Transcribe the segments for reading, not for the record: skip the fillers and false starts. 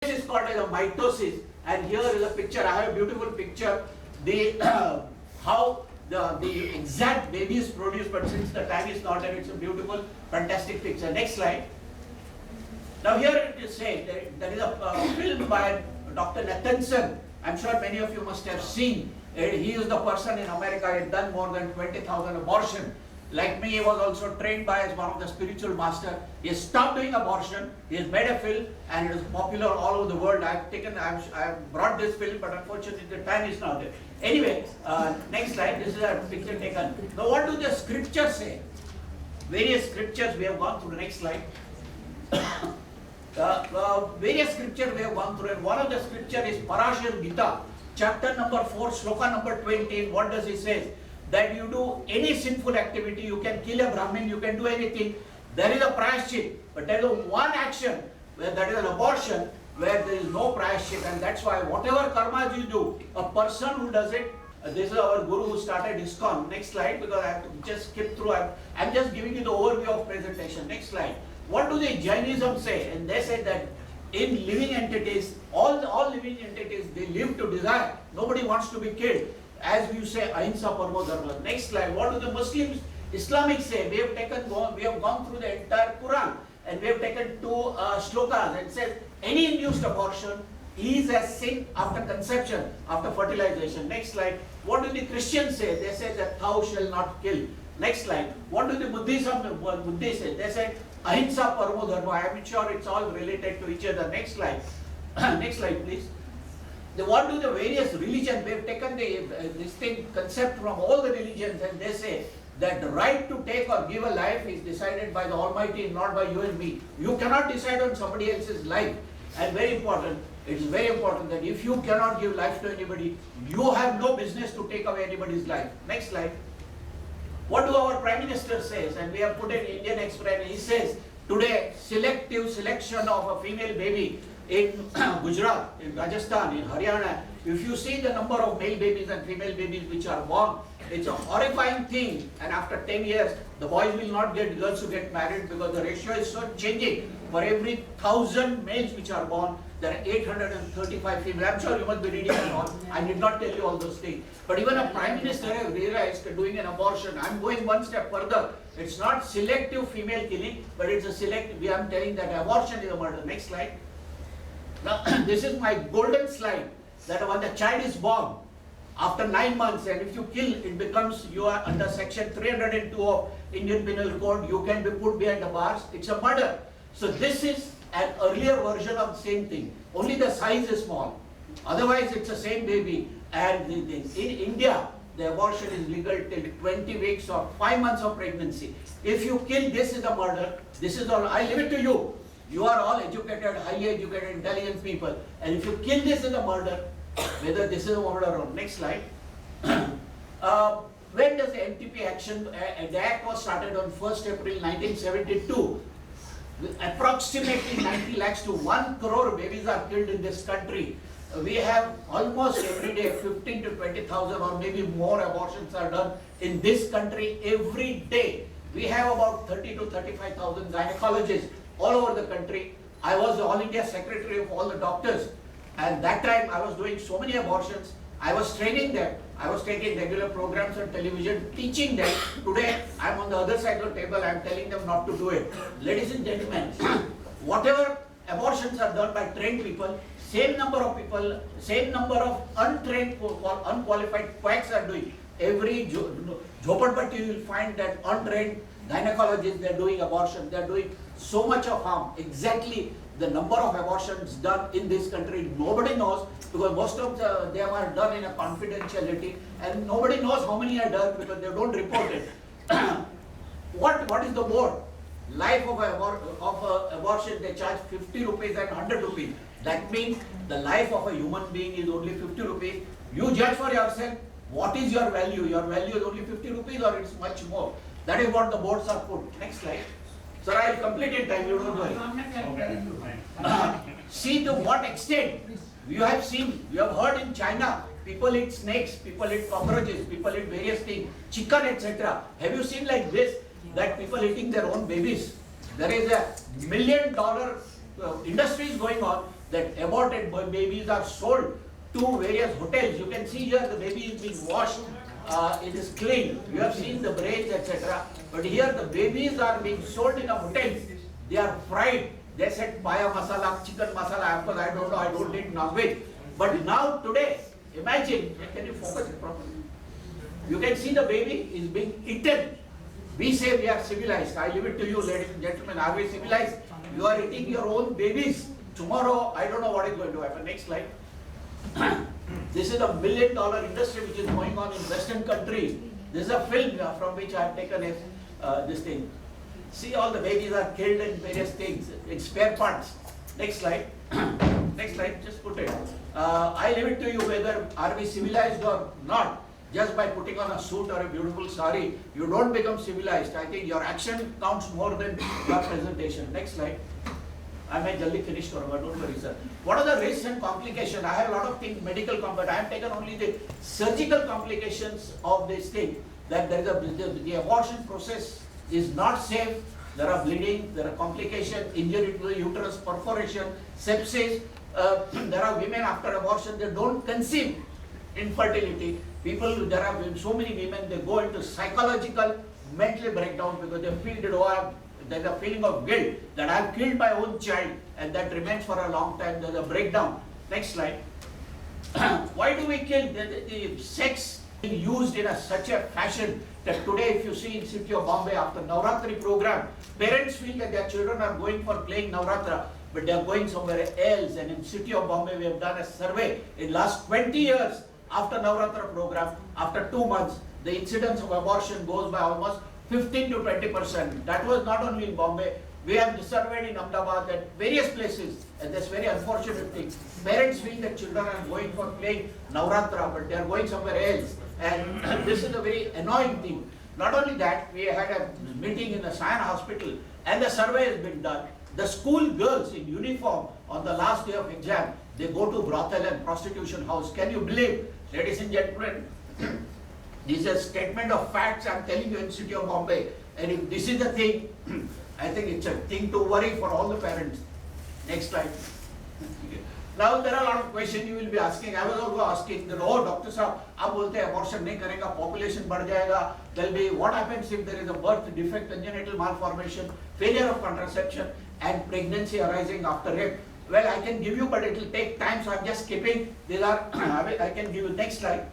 This is called as a mitosis, and here is a picture. I have a beautiful picture. The how the exact baby is produced, but since the time is not there, it's a beautiful, fantastic picture. Next slide. Now here it is said that there is a film by Dr. Nathanson. I'm sure many of you must have seen. He is the person in America who had done more than 20,000 abortion. Like me, he was also trained by as one of the spiritual master. He has stopped doing abortion. He has made a film, and it is popular all over the world. I have brought this film, but unfortunately the time is not there. Anyway, next slide. This is a picture taken. Now, what do the scriptures say? Various scriptures we have gone through. Next slide. Various scriptures we have gone through, and one of the scripture is Parashar Gita, chapter number 4, sloka number 20. What does it say? That you do any sinful activity, you can kill a Brahmin, you can do anything. There is a prayashchit, but there is one action where that is an abortion, where there is no prayashchit, and that's why whatever karmas you do, a person who does it. This is our guru who started ISKCON. Next slide, because I have to just skip through. I'm just giving you the overview of presentation. Next slide. What do the Jainism say? And they say that in living entities, all living entities, they live to desire. Nobody wants to be killed. As you say, ahimsa parmo dharma. Next slide. What do the Muslims, Islamic say? We have gone through the entire Quran, and we have taken two shlokas, and says any induced abortion is a sin after conception, after fertilization. Next slide. What do the Christians say? They say that thou shalt not kill. Next slide. What do the Buddhists say? They say ahimsa parmo dharma. I am sure it's all related to each other. Next slide. Next slide, please. What do the various religions? We have taken this thing concept from all the religions, and they say that the right to take or give a life is decided by the Almighty, not by you and me. You cannot decide on somebody else's life. And very important, it is very important that if you cannot give life to anybody, you have no business to take away anybody's life. Next slide. What do our Prime Minister says? And we have put in Indian Express. He says today selective selection of a female baby in Gujarat, in Rajasthan, in Haryana. If you see the number of male babies and female babies which are born, it's a horrifying thing. And after 10 years, the boys will not get girls to get married, because the ratio is so changing. For every 1,000 males which are born, there are 835 females. I'm sure you must be reading and all. I did not tell you all those things. But even a Prime Minister has realized that doing an abortion. I'm going one step further. It's not selective female killing, but it's a selective. I'm telling that abortion is a murder. Next slide. Now, this is my golden slide, that when the child is born, after 9 months, and if you kill, it becomes, you are under section 302 of Indian Penal Code, you can be put behind the bars. It's a murder. So this is an earlier version of the same thing. Only the size is small. Otherwise, it's the same baby. And in India, the abortion is legal till 20 weeks or 5 months of pregnancy. If you kill, this is a murder. This is all. I leave it to you. You are all educated, highly educated, intelligent people. And if you kill, this is a murder, whether this is a murder or not. Next slide. When does the NTP action, the act was started on 1st April 1972. Approximately 90 lakhs to 1 crore babies are killed in this country. We have almost every day 15 to 20,000 or maybe more abortions are done in this country every day. We have about 30 to 35,000 gynecologists all over the country. I was the All India Secretary of all the doctors, and that time I was doing so many abortions. I was training them. I was taking regular programs on television, teaching them. Today, I'm on the other side of the table. I'm telling them not to do it. Ladies and gentlemen, whatever abortions are done by trained people, same number of people, same number of untrained or unqualified quacks are doing. Every jhopatpatti you will find that untrained gynecologists, they're doing abortion. They're doing so much of harm. Exactly the number of abortions done in this country, nobody knows, because most of them are done in a confidentiality, and nobody knows how many are done because they don't report it. What is the board? Life of abortion, they charge 50 rupees and 100 rupees. That means the life of a human being is only 50 rupees. You judge for yourself, what is your value? Your value is only 50 rupees or it's much more. That is what the boards are put. Next slide. Sir, I will complete in time, you don't worry. See to what extent you have seen, you have heard in China, people eat snakes, people eat cockroaches, people eat various things, chicken, etc. Have you seen like this, that people eating their own babies? There is a $1 million industry is going on. that aborted babies are sold to various hotels. You can see here the baby is being washed, it is clean. You have seen the brains, etc. But here the babies are being sold in a hotel. They are fried. They said paya masala, chicken masala. Of course, I don't know, I don't eat non-veg. But now today, imagine, can you focus it properly? You can see the baby is being eaten. We say we are civilized. I leave it to you, ladies and gentlemen. Are we civilized? You are eating your own babies. Tomorrow, I don't know what is going to happen. Next slide. This is a $1 billion industry which is going on in Western countries. This is a film from which I have taken this thing. See, all the babies are killed in various things, in spare parts. Next slide. Next slide, just put it. I leave it to you whether are we civilized or not. Just by putting on a suit or a beautiful sari, you don't become civilized. I think your action counts more than your presentation. Next slide. I may jaldi finish, don't worry, sir. What are the risks and complications? I have a lot of things, medical but I have taken only the surgical complications of this thing. That there is the abortion process is not safe. There are bleeding, there are complications, injury to the uterus, perforation, sepsis. There are women after abortion, they don't conceive, infertility. People, there are so many women, they go into psychological, mental breakdown because they feel that, there's a feeling of guilt that I have killed my own child, and that remains for a long time. There's a breakdown. Next slide. Why do we kill? The sex is used in such a fashion that today, if you see in city of Bombay after Navratri program, parents feel that their children are going for playing Navratra, but they are going somewhere else. And in city of Bombay, we have done a survey in last 20 years after Navratra program. After 2 months, the incidence of abortion goes by almost 15 to 20%. That was not only in Bombay. We have surveyed in Ahmedabad at various places, and that's very unfortunate thing. Parents feel that children are going for playing Navratra, but they are going somewhere else. And this is a very annoying thing. Not only that, we had a meeting in the Sion Hospital, and the survey has been done. The school girls in uniform on the last day of exam, they go to brothel and prostitution house. Can you believe, ladies and gentlemen? This is a statement of facts I'm telling you in city of Bombay. And if this is the thing, I think it's a thing to worry for all the parents. Next slide. Now there are a lot of questions you will be asking. I was also asking that, oh, Dr. Saab, आप बोलते हैं abortion नहीं करेगा, population बढ़ जाएगा. There'll be, what happens if there is a birth defect, congenital malformation, failure of contraception, and pregnancy arising after rape? Well, I can give you, but it will take time, so I'm just skipping. These are, I can give you next slide.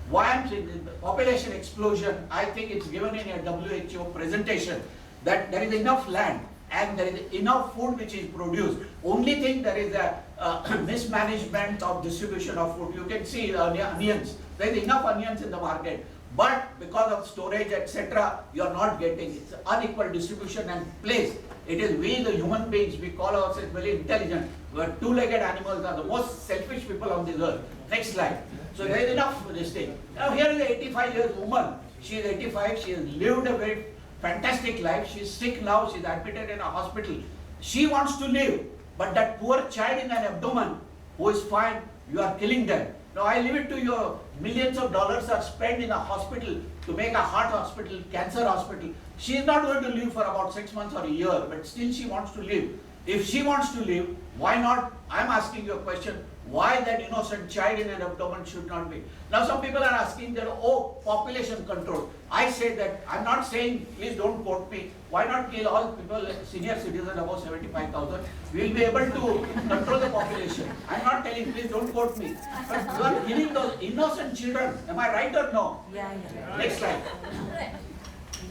Why I'm saying the population explosion, I think it's given in a WHO presentation that there is enough land and there is enough food which is produced. Only thing there is a mismanagement of distribution of food. You can see onions. There is enough onions in the market. But because of storage, etc., you are not getting it. It's unequal distribution and place. It is we, the human beings, we call ourselves very intelligent. We are two-legged animals, are the most selfish people on this earth. Next slide. So there is enough for this thing. Now here is an 85-year-old woman. She is 85. She has lived a very fantastic life. She is sick now. She is admitted in a hospital. She wants to live. But that poor child in an abdomen who is fine, you are killing them. Now I leave it to you. Millions of dollars are spent in a hospital to make a heart hospital, cancer hospital. She is not going to live for about 6 months or a year, but still she wants to live. If she wants to live, why not? I am asking you a question. Why that innocent child in an abdomen should not be? Now some people are asking that, oh, population control. I say that, I'm not saying, please don't quote me. Why not kill all people, senior citizens above 75,000? We will be able to control the population. I'm not telling, please don't quote me. But you are killing those innocent children. Am I right or no? Yeah. Next slide.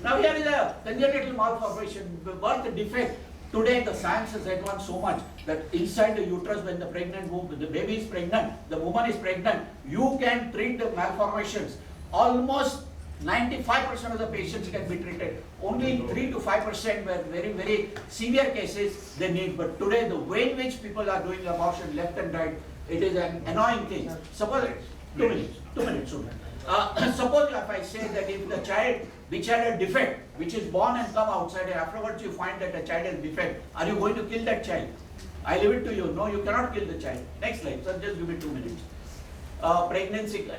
Now here is a congenital malformation, birth defect. Today the science has advanced so much that inside the uterus, when the pregnant woman, the baby is pregnant, the woman is pregnant, you can treat the malformations. Almost 95% of the patients can be treated. Only 3 to 5% were very, very severe cases they need. But today the way in which people are doing abortion left and right, it is an annoying thing. Suppose, 2 minutes. Suppose if I say that if the child which had a defect, which is born and come outside, and afterwards you find that the child has defect, are you going to kill that child? I leave it to you. No, you cannot kill the child. Next slide. Sir, just give me 2 minutes. Pregnancy.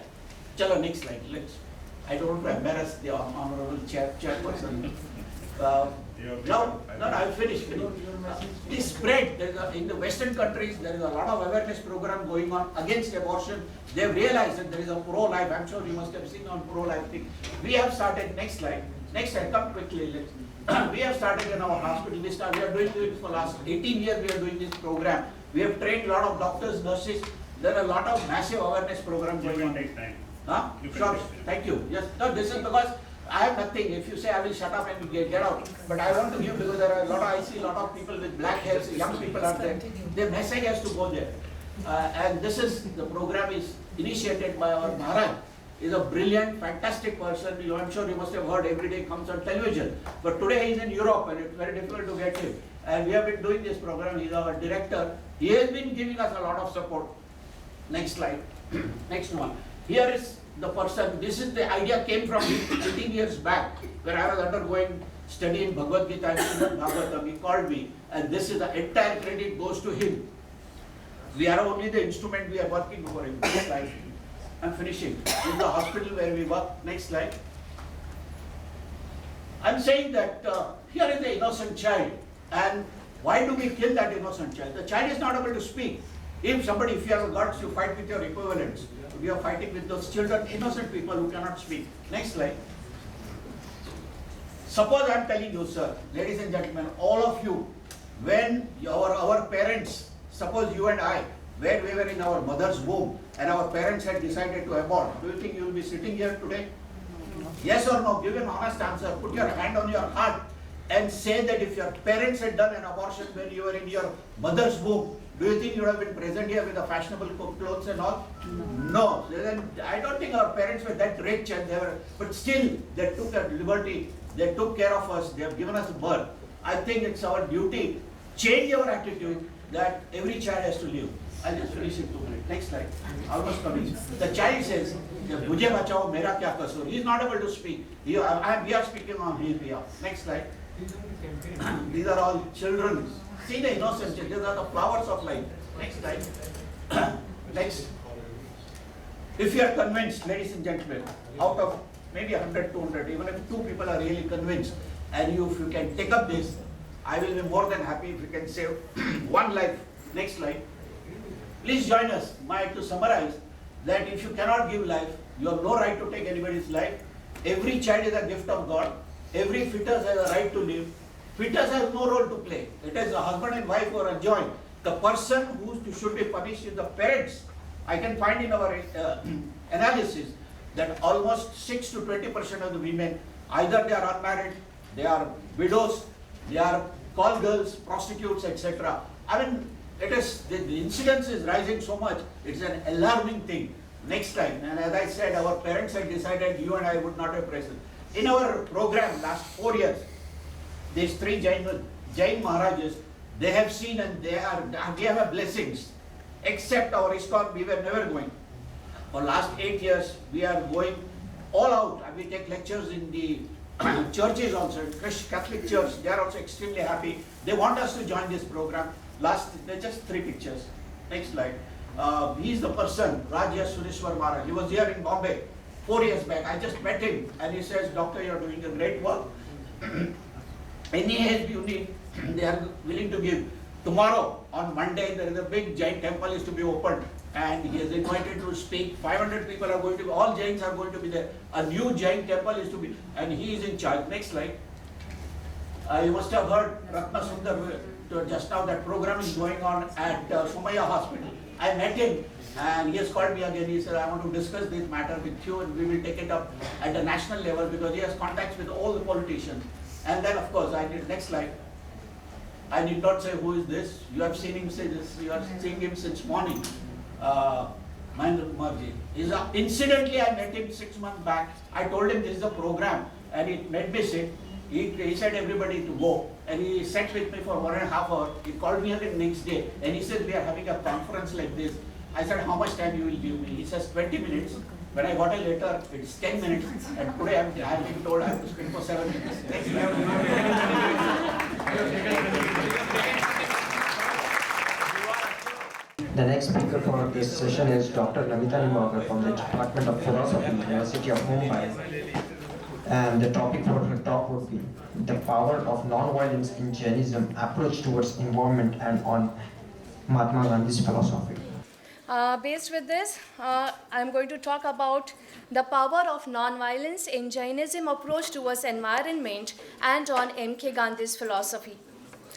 Chalo, next slide. Let's. I don't want to embarrass the honorable chairperson. Now, I'll finish. This spread, in the Western countries, there is a lot of awareness program going on against abortion. They've realized that there is a pro-life. I'm sure you must have seen on pro-life thing. We have started, next slide, come quickly. We have started in our hospital. We are doing it for the last 18 years. We are doing this program. We have trained a lot of doctors, nurses. There are a lot of massive awareness programs going on. Huh? Sure. Thank you. Yes. No, this is because I have nothing. If you say I will shut up and get out, but I want to give because there are a lot of, I see a lot of people with black hairs, young people are there. Their message has to go there. And this is, the program is initiated by our Maharaj. He's a brilliant, fantastic person. I'm sure you must have heard every day comes on television. But today he's in Europe and it's very difficult to get him. And we have been doing this program. He's our director. He has been giving us a lot of support. Next slide. Next one. Here is the person. This is the idea came from 18 years back where I was undergoing study in Bhagavad Gita and Srimad Bhagavatam. He called me and this is the entire credit goes to him. We are only the instrument, we are working for him. Next slide. I'm finishing. This is the hospital where we work. Next slide. I'm saying that here is the innocent child. And why do we kill that innocent child? The child is not able to speak. If you have guts, you fight with your equivalents. We are fighting with those children, innocent people who cannot speak. Next slide. Suppose I am telling you, sir, ladies and gentlemen, all of you, when our parents, suppose you and I, when we were in our mother's womb and our parents had decided to abort, do you think you will be sitting here today? Yes or no? Give an honest answer. Put your hand on your heart and say that if your parents had done an abortion when you were in your mother's womb, do you think you would have been present here with the fashionable clothes and all? No. Then I don't think our parents were that rich and but still they took that liberty, they took care of us, they have given us birth. I think it's our duty, change our attitude that every child has to live. I'll just finish in 2 minutes. Next slide. Almost coming. The child says, "Mujhe bachao, mera kya kasoor?" He is not able to speak. We are speaking on his behalf. Next slide. These are all children. See the innocence. These are the flowers of life. Next slide. Next. If you are convinced, ladies and gentlemen, out of maybe 100, 200, even if 2 people are really convinced, and if you can take up this, I will be more than happy if you can save 1 life. Next slide. Please join us. To summarize, that if you cannot give life, you have no right to take anybody's life. Every child is a gift of God. Every fetus has a right to live. Fetus has no role to play. It is a husband and wife who are joined. The person who should be punished is the parents. I can find in our analysis that almost 6 to 20% of the women, either they are unmarried, they are widows, they are call girls, prostitutes, etc. I mean, the incidence is rising so much, it's an alarming thing. Next time, and as I said, our parents had decided you and I would not have present. In our program last 4 years, these 3 Jain Maharajas, they have seen and we have blessings. Except our ISKCON, we were never going. For last 8 years, we are going all out. We take lectures in the churches also, Catholic Church, they are also extremely happy. They want us to join this program. Just 3 pictures. Next slide. He is the person, Rajya Sureshwar Maharaj. He was here in Bombay 4 years back. I just met him and he says, "Doctor, you are doing a great work. Any help you need, they are willing to give." Tomorrow, on Monday, there is a big Jain temple is to be opened and he is invited to speak. 500 people are going to be, all Jains are going to be there. A new Jain temple is to be, and he is in charge. Next slide. You must have heard Ratna Sundar just now, that program is going on at Somaya Hospital. I met him and he has called me again. He said, "I want to discuss this matter with you and we will take it up at the national level," because he has contacts with all the politicians. And then of course, next slide. I did not say who is this. You have seen him say this. You are seeing him since morning. Mahendra Kumarji. Incidentally, I met him 6 months back. I told him this is a program and it made me sit. He said everybody to go, and he sat with me for 1.5 hours. He called me again next day and he said, "We are having a conference like this." I said, "How much time you will give me?" He says 20 minutes. When I got a letter, it's 10 minutes, and today I have been told I have to speak for 7 minutes. The next speaker for this session is Dr. Namita Nimawkar from the Department of Philosophy, University of Mumbai. And the topic for her talk would be the power of non-violence in Jainism, approach towards environment, and on Mahatma Gandhi's philosophy. Based with this, I'm going to talk about the power of non-violence in Jainism approach towards environment and on M.K. Gandhi's philosophy.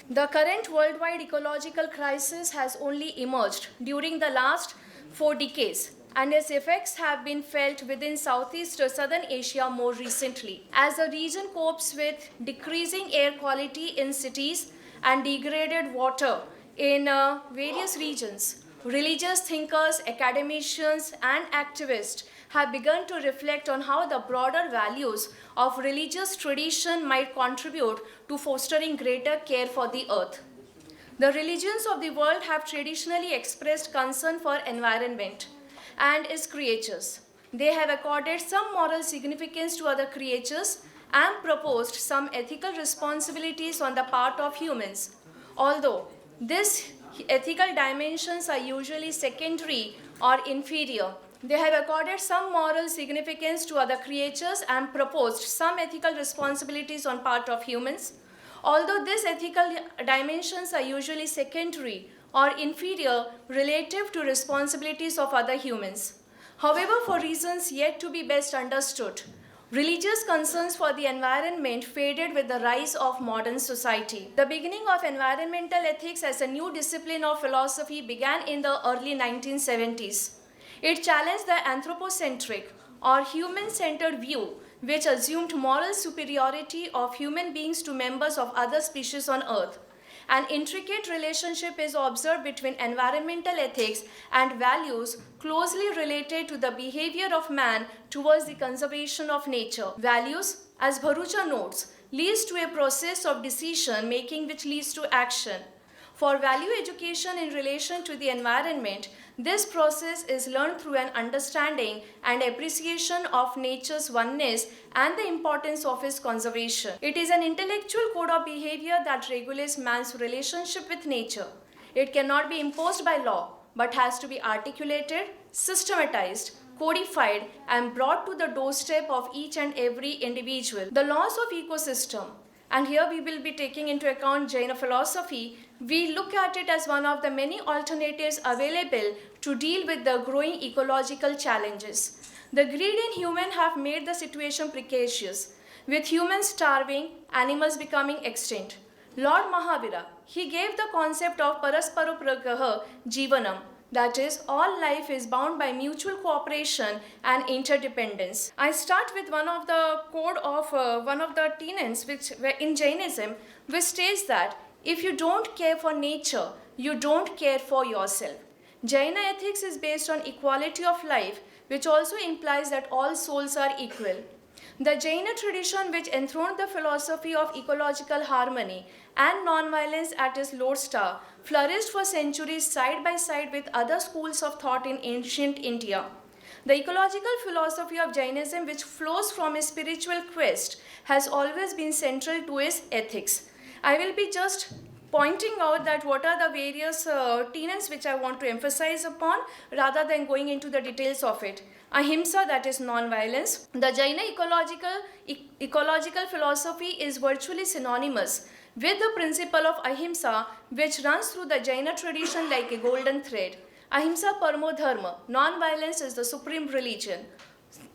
The current worldwide ecological crisis has only emerged during the last 4 decades, and its effects have been felt within Southeast or Southern Asia more recently. As the region copes with decreasing air quality in cities and degraded water in various regions, religious thinkers, academicians, and activists have begun to reflect on how the broader values of religious tradition might contribute to fostering greater care for the earth. The religions of the world have traditionally expressed concern for environment and its creatures. They have accorded some moral significance to other creatures and proposed some ethical responsibilities on the part of humans. Although these ethical dimensions are usually secondary or inferior, they have accorded some moral significance to other creatures and proposed some ethical responsibilities on part of humans. Although these ethical dimensions are usually secondary or inferior relative to responsibilities of other humans. However, for reasons yet to be best understood, religious concerns for the environment faded with the rise of modern society. The beginning of environmental ethics as a new discipline of philosophy began in the early 1970s. It challenged the anthropocentric or human-centered view, which assumed moral superiority of human beings to members of other species on Earth. An intricate relationship is observed between environmental ethics and values closely related to the behavior of man towards the conservation of nature. Values, as Bharucha notes, leads to a process of decision making which leads to action. For value education in relation to the environment, this process is learned through an understanding and appreciation of nature's oneness and the importance of its conservation. It is an intellectual code of behavior that regulates man's relationship with nature. It cannot be imposed by law, but has to be articulated, systematized, codified, and brought to the doorstep of each and every individual. The laws of ecosystem, and here we will be taking into account Jaina philosophy, we look at it as one of the many alternatives available to deal with the growing ecological challenges. The greed in humans have made the situation precarious, with humans starving, animals becoming extinct. Lord Mahavira, he gave the concept of parasparo pragraha jivanam, that is, all life is bound by mutual cooperation and interdependence. I start with one of the code of one of the tenets which in Jainism, which states that if you don't care for nature, you don't care for yourself. Jaina ethics is based on equality of life, which also implies that all souls are equal. The Jaina tradition, which enthroned the philosophy of ecological harmony and non-violence at its lodestar, flourished for centuries side by side with other schools of thought in ancient India. The ecological philosophy of Jainism, which flows from a spiritual quest, has always been central to its ethics. I will be just pointing out that what are the various tenets which I want to emphasize upon rather than going into the details of it. Ahimsa, that is non-violence. The Jaina ecological philosophy is virtually synonymous with the principle of ahimsa, which runs through the Jaina tradition like a golden thread. Ahimsa paramo dharma, non-violence is the supreme religion.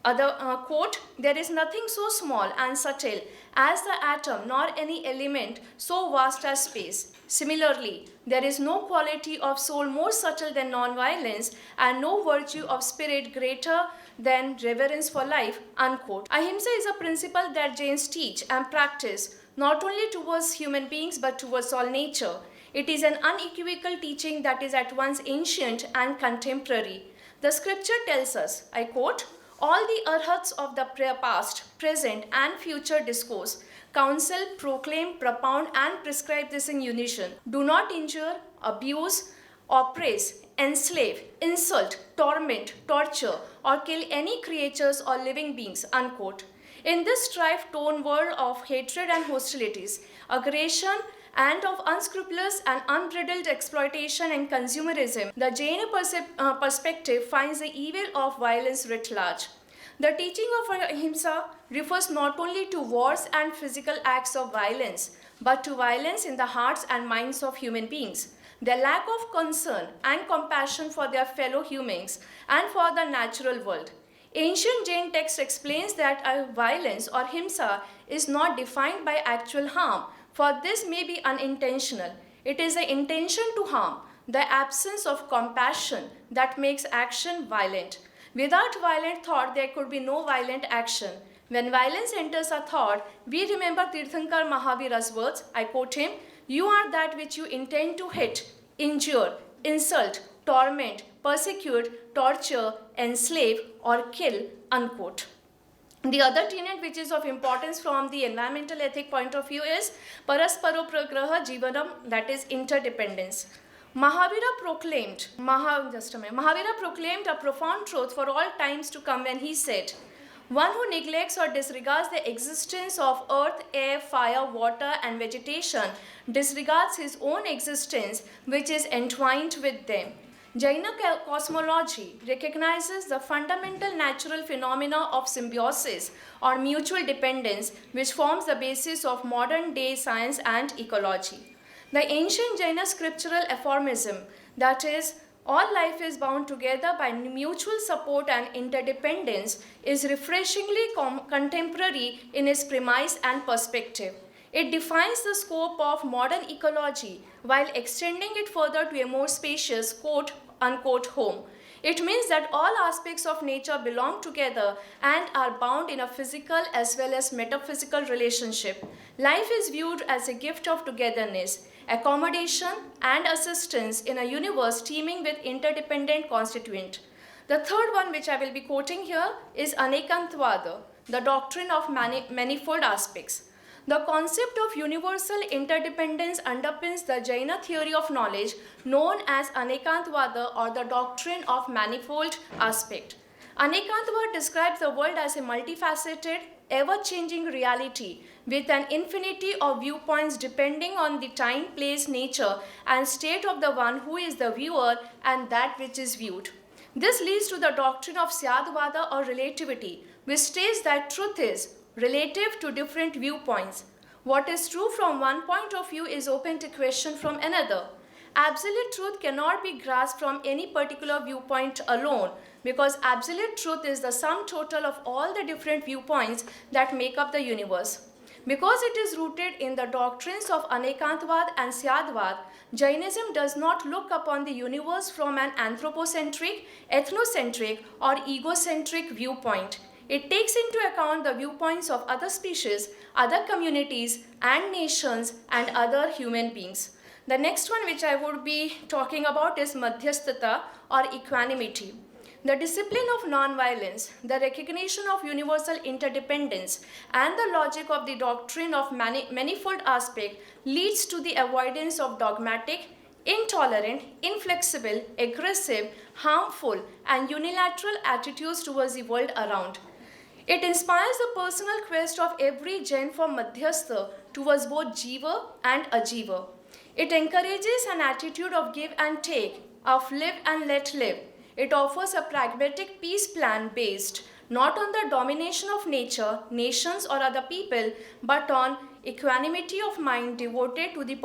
Other quote, there is nothing so small and subtle as the atom, nor any element so vast as space. Similarly, there is no quality of soul more subtle than non-violence and no virtue of spirit greater than reverence for life, unquote. Ahimsa is a principle that Jains teach and practice not only towards human beings but towards all nature. It is an unequivocal teaching that is at once ancient and contemporary. The scripture tells us, I quote, all the arhats of the past, present, and future discourse counsel, proclaim, propound, and prescribe this in unison. Do not injure, abuse, oppress, enslave, insult, torment, torture, or kill any creatures or living beings, unquote. In this strife-torn world of hatred and hostilities, aggression, and of unscrupulous and unbridled exploitation and consumerism, the Jaina perspective finds the evil of violence writ large. The teaching of ahimsa refers not only to wars and physical acts of violence, but to violence in the hearts and minds of human beings. Their lack of concern and compassion for their fellow humans and for the natural world. Ancient Jain text explains that violence or himsa is not defined by actual harm, for this may be unintentional. It is the intention to harm, the absence of compassion that makes action violent. Without violent thought, there could be no violent action. When violence enters a thought, we remember Tirthankar Mahavira's words. I quote him, "You are that which you intend to hit, injure, insult, torment, persecute, torture, enslave, or kill," unquote. The other tenet which is of importance from the environmental ethic point of view is Parasparo Pragraha Jivanam, that is interdependence. Mahavira proclaimed a profound truth for all times to come when he said, "One who neglects or disregards the existence of earth, air, fire, water, and vegetation disregards his own existence, which is entwined with them." Jaina cosmology recognizes the fundamental natural phenomena of symbiosis or mutual dependence, which forms the basis of modern day science and ecology. The ancient Jaina scriptural aphorism, that is, all life is bound together by mutual support and interdependence, is refreshingly contemporary in its premise and perspective. It defines the scope of modern ecology while extending it further to a more spacious quote-unquote home. It means that all aspects of nature belong together and are bound in a physical as well as metaphysical relationship. Life is viewed as a gift of togetherness, accommodation, and assistance in a universe teeming with interdependent constituents. The third one, which I will be quoting here, is Anekantvada, the doctrine of manifold aspects. The concept of universal interdependence underpins the Jaina theory of knowledge known as Anekantvada, or the doctrine of manifold aspect. Anekantvada describes the world as a multifaceted, ever-changing reality with an infinity of viewpoints depending on the time, place, nature, and state of the one who is the viewer and that which is viewed. This leads to the doctrine of Syadvada or relativity, which states that truth is relative to different viewpoints. What is true from one point of view is open to question from another. Absolute truth cannot be grasped from any particular viewpoint alone, because absolute truth is the sum total of all the different viewpoints that make up the universe. Because it is rooted in the doctrines of Anekantvad and Syadvad, Jainism does not look upon the universe from an anthropocentric, ethnocentric, or egocentric viewpoint. It takes into account the viewpoints of other species, other communities, and nations, and other human beings. The next one which I would be talking about is Madhyasthata or equanimity. The discipline of non-violence, the recognition of universal interdependence, and the logic of the doctrine of manifold aspect leads to the avoidance of dogmatic, intolerant, inflexible, aggressive, harmful, and unilateral attitudes towards the world around. It inspires the personal quest of every Jain for Madhyastha towards both Jiva and Ajiva. It encourages an attitude of give and take, of live and let live. It offers a pragmatic peace plan based not on the domination of nature, nations, or other people, but on equanimity of mind devoted to the